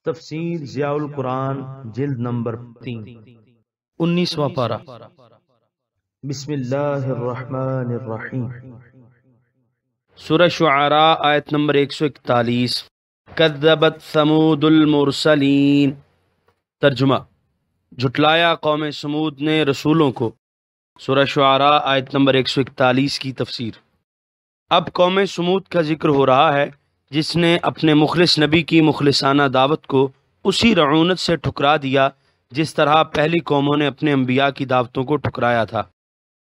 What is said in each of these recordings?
تفسیر ضیاء القرآن جلد نمبر 3 19واں پارہ۔ بسم اللہ الرحمن الرحیم۔ سورہ شعراء آیت نمبر 141۔ کذبت ثمود المرسلین۔ ترجمہ: جھٹلایا قوم سمود نے رسولوں کو۔ سورہ شعراء آیت نمبر 141 کی تفسیر۔ اب قوم سمود کا ذکر ہو رہا ہے جس نے اپنے مخلص نبی کی مخلصانہ دعوت کو اسی رعونت سے ٹھکرا دیا جس طرح پہلی قوموں نے اپنے انبیاء کی دعوتوں کو ٹھکرایا تھا۔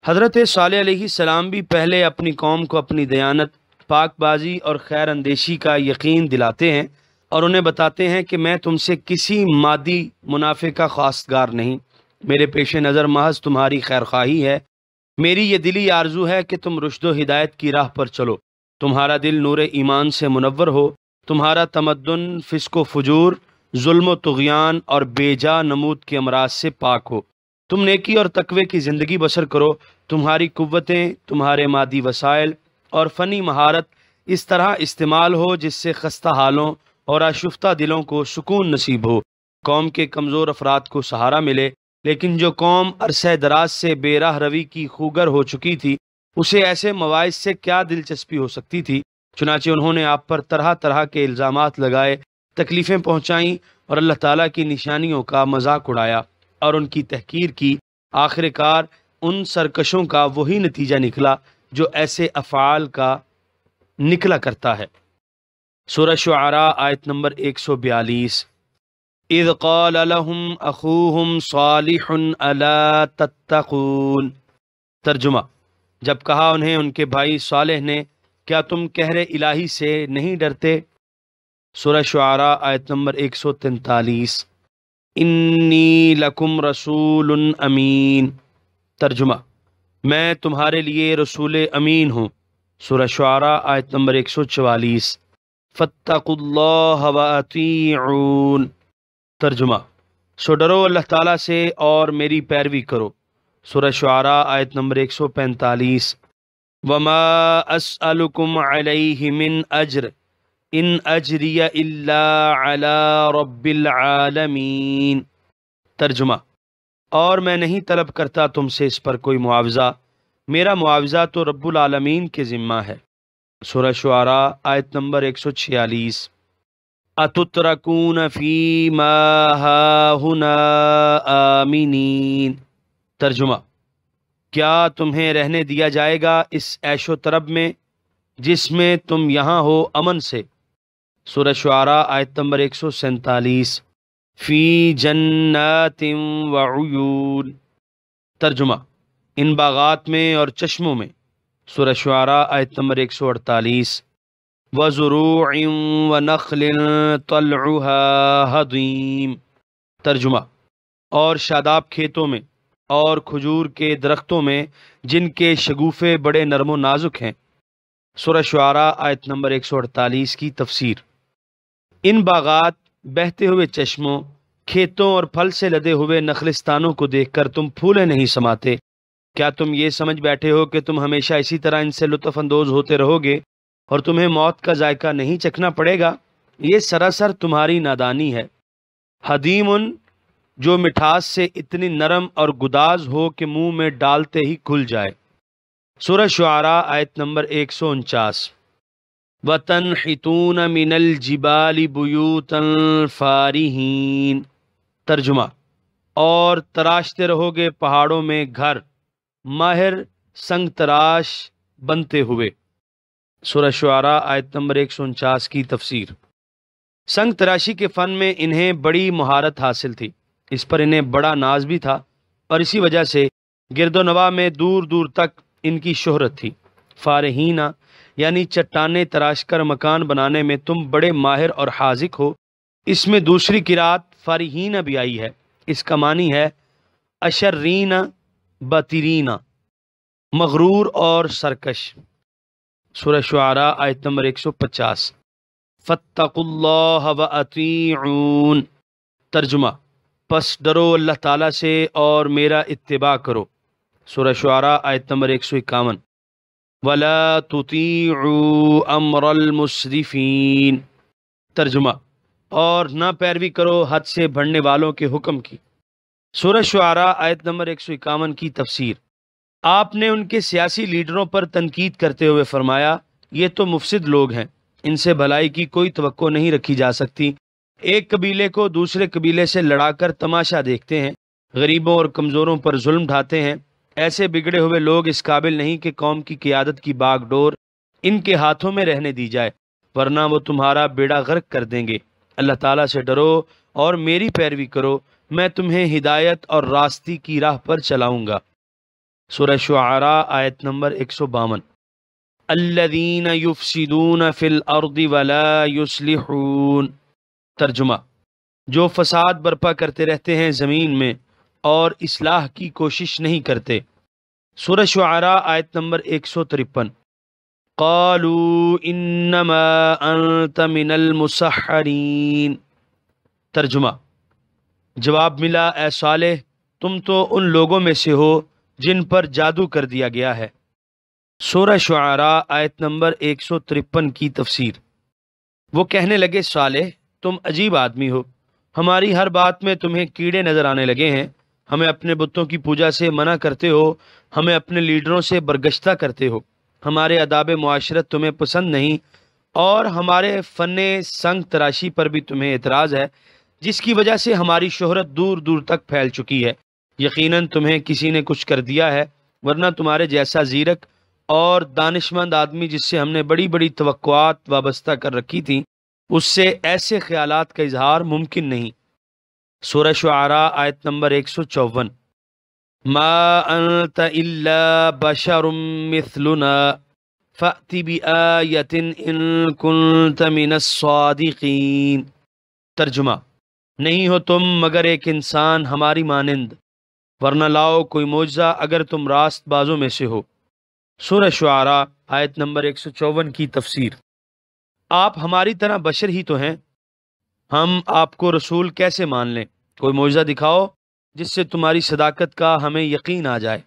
حضرت صالح علیہ السلام بھی پہلے اپنی قوم کو اپنی دیانت، پاک بازی اور خیر اندیشی کا یقین دلاتے ہیں اور انہیں بتاتے ہیں کہ میں تم سے کسی مادی منافع کا خواستگار نہیں، میرے پیش نظر محض تمہاری خیر خواہی ہے۔ میری یہ دلی آرزو ہے کہ تم رشد و ہدایت کی راہ پر چلو، تمہارا دل نور ایمان سے منور ہو، تمہارا تمدن فسق و فجور، ظلم و طغیان اور بے جا نمود کے امراض سے پاک ہو، تم نیکی اور تقوی کی زندگی بسر کرو، تمہاری قوتیں، تمہارے مادی وسائل اور فنی مہارت اس طرح استعمال ہو جس سے خستہ حالوں اور آشفتہ دلوں کو سکون نصیب ہو، قوم کے کمزور افراد کو سہارا ملے۔ لیکن جو قوم عرصہ دراز سے بے راہ روی کی خوگر ہو چکی تھی، اسے ایسے مواعظ سے کیا دلچسپی ہو سکتی تھی؟ چنانچہ انہوں نے آپ پر طرح طرح کے الزامات لگائے، تکلیفیں پہنچائیں اور اللہ تعالیٰ کی نشانیوں کا مذاق اڑایا اور ان کی تحقیر کی۔ آخر کار ان سرکشوں کا وہی نتیجہ نکلا جو ایسے افعال کا نکلا کرتا ہے۔ سورہ شعراء آیت نمبر 142۔ اذ قال لهم اخوهم صالح الا تتقون۔ ترجمہ: جب کہا انہیں ان کے بھائی صالح نے، کیا تم قہر الہی سے نہیں ڈرتے؟ سورہ شعراء آیت نمبر 143۔ انی لکم رسول امین۔ ترجمہ: میں تمہارے لیے رسول امین ہوں۔ سورہ شعراء آیت نمبر 144۔ فاتقوا اللہ واطیعون۔ ترجمہ: سو ڈرو اللہ تعالیٰ سے اور میری پیروی کرو۔ سورہ شعراء آیت نمبر 145۔ وما اسألکم علیہ من اجر ان اجری الا علی رب العالمین۔ ترجمہ: اور میں نہیں طلب کرتا تم سے اس پر کوئی معاوضہ، میرا معاوضہ تو رب العالمین کے ذمہ ہے۔ سورہ شعراء آیت نمبر 146۔ اتترکون فی ما ہاہنا آمنین۔ ترجمہ: کیا تمہیں رہنے دیا جائے گا اس عیش و طرب میں جس میں تم یہاں ہو امن سے؟ سورہ شعراء آیت نمبر 147۔ فی جنات وعیون۔ ترجمہ: ان باغات میں اور چشموں میں۔ سورہ شعراء آیت نمبر 148۔ وزروع ونخل طلعها ہضیم۔ ترجمہ: اور شاداب کھیتوں میں اور کھجور کے درختوں میں جن کے شگوفے بڑے نرم و نازک ہیں۔ سورہ شعراء آیت نمبر 148 کی تفسیر۔ ان باغات، بہتے ہوئے چشموں، کھیتوں اور پھل سے لدے ہوئے نخلستانوں کو دیکھ کر تم پھولے نہیں سماتے؟ کیا تم یہ سمجھ بیٹھے ہو کہ تم ہمیشہ اسی طرح ان سے لطف اندوز ہوتے رہو گے اور تمہیں موت کا ذائقہ نہیں چکھنا پڑے گا؟ یہ سراسر تمہاری نادانی ہے۔ حدیم، جو مٹھاس سے اتنی نرم اور گداز ہو کہ منہ میں ڈالتے ہی کھل جائے۔ سورہ شعراء آیت نمبر 149۔ وَتَنْحِتُونَ مِنَ الْجِبَالِ بُيُوتًا فَارِهِينَ۔ ترجمہ: اور تراشتے رہو گے پہاڑوں میں گھر، ماہر سنگ تراش بنتے ہوئے۔ سورہ شعراء آیت نمبر 149 کی تفسیر۔ سنگ تراشی کے فن میں انہیں بڑی مہارت حاصل تھی، اس پر انہیں بڑا ناز بھی تھا اور اسی وجہ سے گرد و نواح میں دور دور تک ان کی شہرت تھی۔ فارہینہ یعنی چٹانیں تراش کر مکان بنانے میں تم بڑے ماہر اور حاذق ہو۔ اس میں دوسری قرات فارہینہ بھی آئی ہے، اس کا معنی ہے اشرینہ بطرینہ، مغرور اور سرکش۔ سورہ شعراء آیت نمبر 150۔ فاتقوا اللہ واطیعون۔ ترجمہ: پس ڈرو اللہ تعالیٰ سے اور میرا اتباع کرو۔ سورہ شعراء آیت نمبر 151۔ وَلَا تُطِيعُوا أَمْرَ الْمُسْرِفِينَ۔ ترجمہ: اور نہ پیروی کرو حد سے بڑھنے والوں کے حکم کی۔ سورہ شعراء آیت نمبر 151 کی تفسیر۔ آپ نے ان کے سیاسی لیڈروں پر تنقید کرتے ہوئے فرمایا، یہ تو مفسد لوگ ہیں، ان سے بھلائی کی کوئی توقع نہیں رکھی جا سکتی۔ ایک قبیلے کو دوسرے قبیلے سے لڑا کر تماشا دیکھتے ہیں، غریبوں اور کمزوروں پر ظلم ڈھاتے ہیں۔ ایسے بگڑے ہوئے لوگ اس قابل نہیں کہ قوم کی قیادت کی باغ ڈور ان کے ہاتھوں میں رہنے دی جائے، ورنہ وہ تمہارا بیڑا غرق کر دیں گے۔ اللہ تعالیٰ سے ڈرو اور میری پیروی کرو، میں تمہیں ہدایت اور راستی کی راہ پر چلاؤں گا۔ سورہ شعراء آیت نمبر 152۔ الذین یفسدون فی الارض ولا یصلحون۔ ترجمہ، جو فساد برپا کرتے رہتے ہیں زمین میں اور اصلاح کی کوشش نہیں کرتے۔ سورہ شعراء آیت نمبر 153۔ قالوا انما انت من المسحرین۔ ترجمہ، جواب ملا، اے صالح تم تو ان لوگوں میں سے ہو جن پر جادو کر دیا گیا ہے۔ سورہ شعراء آیت نمبر 153 کی تفسیر۔ وہ کہنے لگے، صالح تم عجیب آدمی ہو، ہماری ہر بات میں تمہیں کیڑے نظر آنے لگے ہیں، ہمیں اپنے بتوں کی پوجا سے منع کرتے ہو، ہمیں اپنے لیڈروں سے برگشتہ کرتے ہو، ہمارے آداب معاشرت تمہیں پسند نہیں، اور ہمارے فن سنگ تراشی پر بھی تمہیں اعتراض ہے، جس کی وجہ سے ہماری شہرت دور دور تک پھیل چکی ہے۔ یقیناً تمہیں کسی نے کچھ کر دیا ہے، ورنہ تمہارے جیسا زیرک اور دانشمند آدمی جس سے ہم نے بڑی بڑی توقعات وابستہ کر رکھی تھیں، اس سے ایسے خیالات کا اظہار ممکن نہیں۔ سورہ شعراء آیت نمبر 154۔ ما انت الا بشر مثلنا فأت بآیت ان کنت من الصادقین۔ ترجمہ، نہیں ہو تم مگر ایک انسان ہماری مانند، ورنہ لاؤ کوئی معجزہ اگر تم راست بازوں میں سے ہو۔ سورہ شعراء آیت نمبر 154 کی تفسیر۔ آپ ہماری طرح بشر ہی تو ہیں، ہم آپ کو رسول کیسے مان لیں؟ کوئی معجزہ دکھاؤ جس سے تمہاری صداقت کا ہمیں یقین آ جائے۔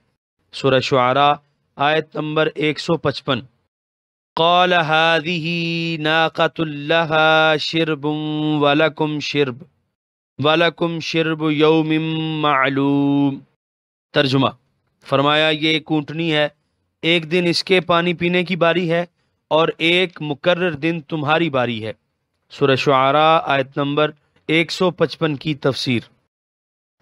سورہ شعراء آیت نمبر 155۔ قال هذه ناقۃ لها شرب ولکم شرب یوم معلوم۔ ترجمہ، فرمایا یہ ایک اونٹنی ہے، ایک دن اس کے پانی پینے کی باری ہے اور ایک مقرر دن تمہاری باری ہے۔ سورہ شعراء آیت نمبر 155 کی تفسیر۔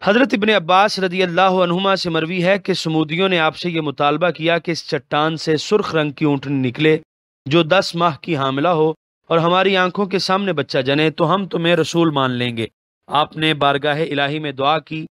حضرت ابن عباس رضی اللہ عنہما سے مروی ہے کہ سمودیوں نے آپ سے یہ مطالبہ کیا کہ اس چٹان سے سرخ رنگ کی اونٹنی نکلے جو 10 ماہ کی حاملہ ہو اور ہماری آنکھوں کے سامنے بچہ جنے تو ہم تمہیں رسول مان لیں گے۔ آپ نے بارگاہ الہی میں دعا کی،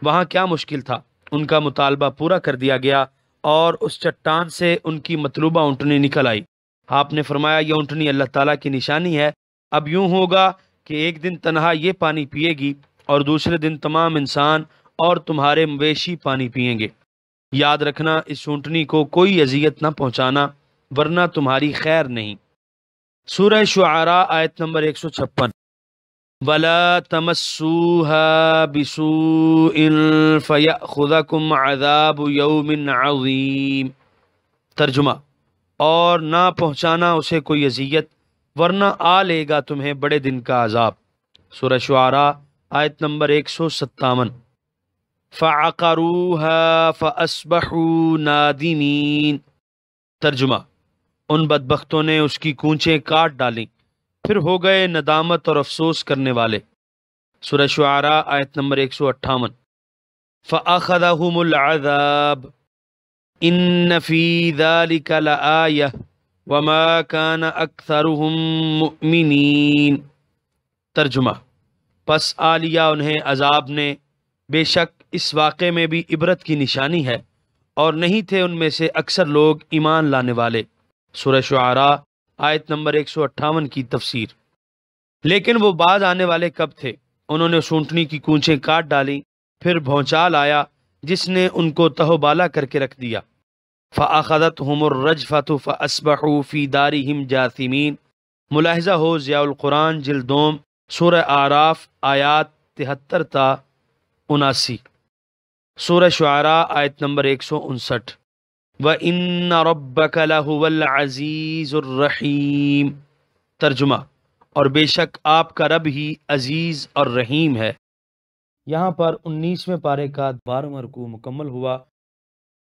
وہاں کیا مشکل تھا، ان کا مطالبہ پورا کر دیا گیا اور اس چٹان سے ان کی مطلوبہ اونٹنی نکل آئی۔ آپ نے فرمایا یہ اونٹنی اللہ تعالیٰ کی نشانی ہے، اب یوں ہوگا کہ ایک دن تنہا یہ پانی پیے گی اور دوسرے دن تمام انسان اور تمہارے مویشی پانی پئیں گے۔ یاد رکھنا اس اونٹنی کو کوئی اذیت نہ پہنچانا ورنہ تمہاری خیر نہیں۔ سورہ شعراء آیت نمبر 156۔ وَلَا تَمَسُّوهَا بِسُوءٍ فَيَأْخُذَكُمْ عَذَابُ يَوْمٍ عَظِيمٍ۔ ترجمہ، اور نہ پہنچانا اسے کوئی اذیت ورنہ آ لے گا تمہیں بڑے دن کا عذاب۔ سورہ شعراء آیت نمبر 157۔ فَعَقَرُوهَا فَأَصْبَحُوا نَادِمِينَ۔ ترجمہ، ان بدبختوں نے اس کی کونچیں کاٹ ڈالیں پھر ہو گئے ندامت اور افسوس کرنے والے۔ سورہ شعراء آیت نمبر 158۔ فَأَخَذَهُمُ الْعَذَابُ إِنَّ فِي ذَلِكَ لَآيَةً وَمَا كَانَ أَكْثَرُهُم مُؤْمِنِينَ۔ ترجمہ، پس آ لیا انہیں عذاب نے، بے شک اس واقعے میں بھی عبرت کی نشانی ہے، اور نہیں تھے ان میں سے اکثر لوگ ایمان لانے والے۔ سورہ شعراء آیت نمبر 158 کی تفسیر۔ لیکن وہ بعد آنے والے کب تھے؟ انہوں نے سونٹنی کی کونچیں کاٹ ڈالیں، پھر بھونچال آیا جس نے ان کو تہو بالا کر کے رکھ دیا۔ فَأَخَذَتْهُمُ الرَّجْفَةُ فَأَصْبَحُوا فِي دَارِهِمْ جَاثِمِينَ۔ ملاحظہ ہو ضیاء القرآن جلد دوم سورہ اعراف آیات 73 تا 79۔ سورہ شعراء آیت نمبر 159۔ وَإِنَّ رَبَّكَ لَهُوَ الْعَزِيزُ الرَّحِيمُ۔ ترجمہ، اور بے شک آپ کا رب ہی عزیز اور رحیم ہے۔ یہاں پر 19ویں پارے کا 12واں رکوع مکمل ہوا۔